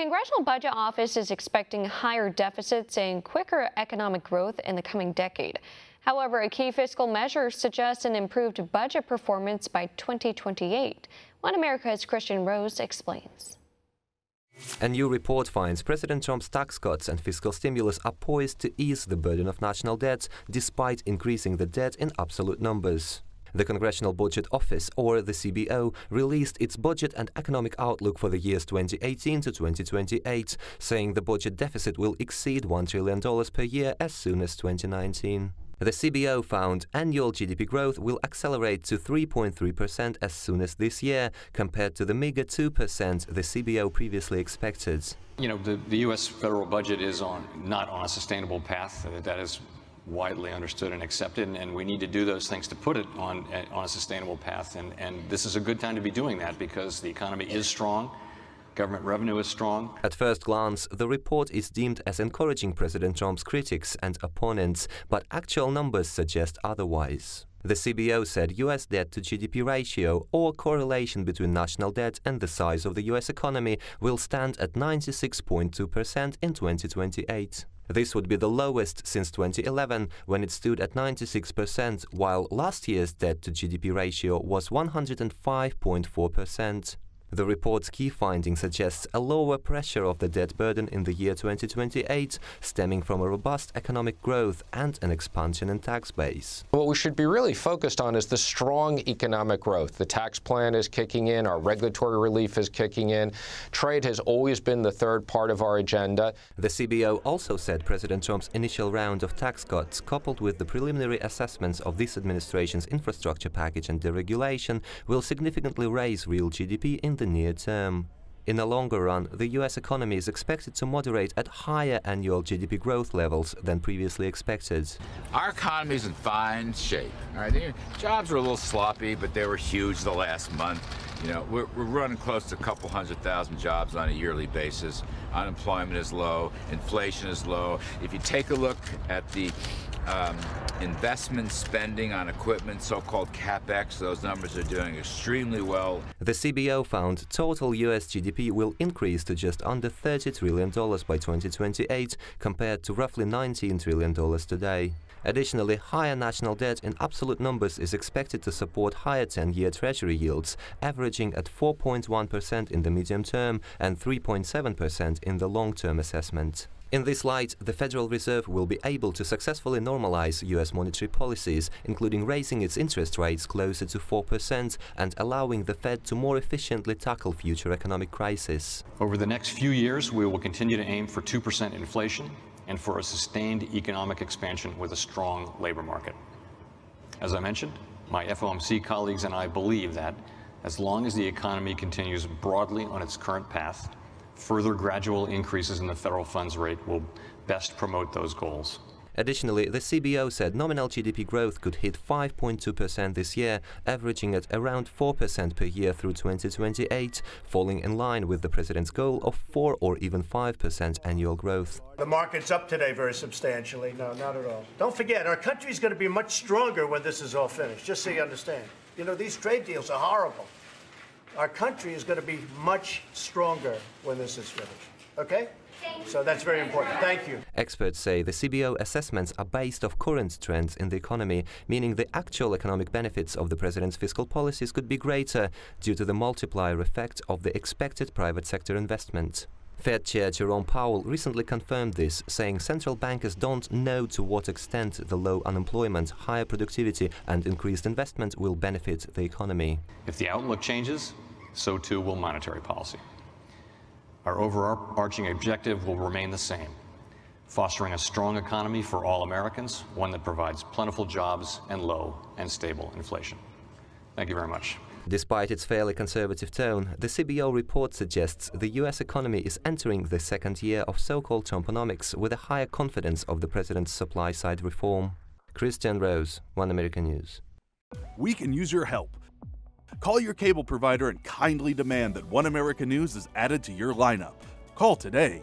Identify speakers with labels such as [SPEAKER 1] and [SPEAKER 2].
[SPEAKER 1] Congressional Budget Office is expecting higher deficits and quicker economic growth in the coming decade. However, a key fiscal measure suggests an improved budget performance by 2028. One America's Kristian Rouz explains.
[SPEAKER 2] A new report finds President Trump's tax cuts and fiscal stimulus are poised to ease the burden of national debt, despite increasing the debt in absolute numbers. The Congressional Budget Office, or the CBO, released its budget and economic outlook for the years 2018 to 2028, saying the budget deficit will exceed $1 trillion per year as soon as 2019. The CBO found annual GDP growth will accelerate to 3.3% as soon as this year, compared to the meager 2% the CBO previously expected.
[SPEAKER 3] You know, the U.S. federal budget is not on a sustainable path. That is widely understood and accepted, and we need to do those things to put it on a sustainable path. And this is a good time to be doing that because the economy is strong. Government revenue is strong.
[SPEAKER 2] At first glance, the report is deemed as encouraging President Trump's critics and opponents, but actual numbers suggest otherwise. The CBO said U.S. debt to GDP ratio, or correlation between national debt and the size of the U.S. economy, will stand at 96.2% in 2028. This would be the lowest since 2011, when it stood at 96%, while last year's debt to GDP ratio was 105.4%. The report's key finding suggests a lower pressure of the debt burden in the year 2028, stemming from a robust economic growth and an expansion in tax base.
[SPEAKER 4] What we should be really focused on is the strong economic growth. The tax plan is kicking in, our regulatory relief is kicking in. Trade has always been the third part of our agenda.
[SPEAKER 2] The CBO also said President Trump's initial round of tax cuts, coupled with the preliminary assessments of this administration's infrastructure package and deregulation, will significantly raise real GDP in the near term. In the longer run, the U.S. economy is expected to moderate at higher annual GDP growth levels than previously expected.
[SPEAKER 5] Our economy is in fine shape. All right, jobs were a little sloppy, but they were huge the last month. You know, we're running close to a couple 100,000 jobs on a yearly basis. Unemployment is low, inflation is low. If you take a look at the investment spending on equipment, so-called CapEx, those numbers are doing extremely well.
[SPEAKER 2] The CBO found total U.S. GDP will increase to just under $30 trillion by 2028, compared to roughly $19 trillion today. Additionally, higher national debt in absolute numbers is expected to support higher 10-year Treasury yields, averaging at 4.1% in the medium term and 3.7% in the long-term assessment. In this light, the Federal Reserve will be able to successfully normalize U.S. monetary policies, including raising its interest rates closer to 4% and allowing the Fed to more efficiently tackle future economic crises.
[SPEAKER 3] Over the next few years, we will continue to aim for 2% inflation and for a sustained economic expansion with a strong labor market. As I mentioned, my FOMC colleagues and I believe that as long as the economy continues broadly on its current path, further gradual increases in the federal funds rate will best promote those goals.
[SPEAKER 2] Additionally, the CBO said nominal GDP growth could hit 5.2% this year, averaging at around 4% per year through 2028, falling in line with the president's goal of 4 or even 5% annual growth.
[SPEAKER 6] The market's up today very substantially. No, not at all. Don't forget, our country's going to be much stronger when this is all finished, just so you understand. You know, these trade deals are horrible. Our country is going to be much stronger when this is finished. Okay? So that's very important. Thank you.
[SPEAKER 2] Experts say the CBO assessments are based off current trends in the economy, meaning the actual economic benefits of the president's fiscal policies could be greater due to the multiplier effect of the expected private sector investment. Fed Chair Jerome Powell recently confirmed this, saying central bankers don't know to what extent the low unemployment, higher productivity and increased investment will benefit the economy.
[SPEAKER 3] If the outlook changes, so too will monetary policy. Our overarching objective will remain the same: fostering a strong economy for all Americans, one that provides plentiful jobs and low and stable inflation. Thank you very much.
[SPEAKER 2] Despite its fairly conservative tone, the CBO report suggests the U.S. economy is entering the second year of so-called Trumponomics with a higher confidence of the president's supply-side reform. Kristian, Rouz, One American News.
[SPEAKER 7] We can use your help. Call your cable provider and kindly demand that One American News is added to your lineup. Call today.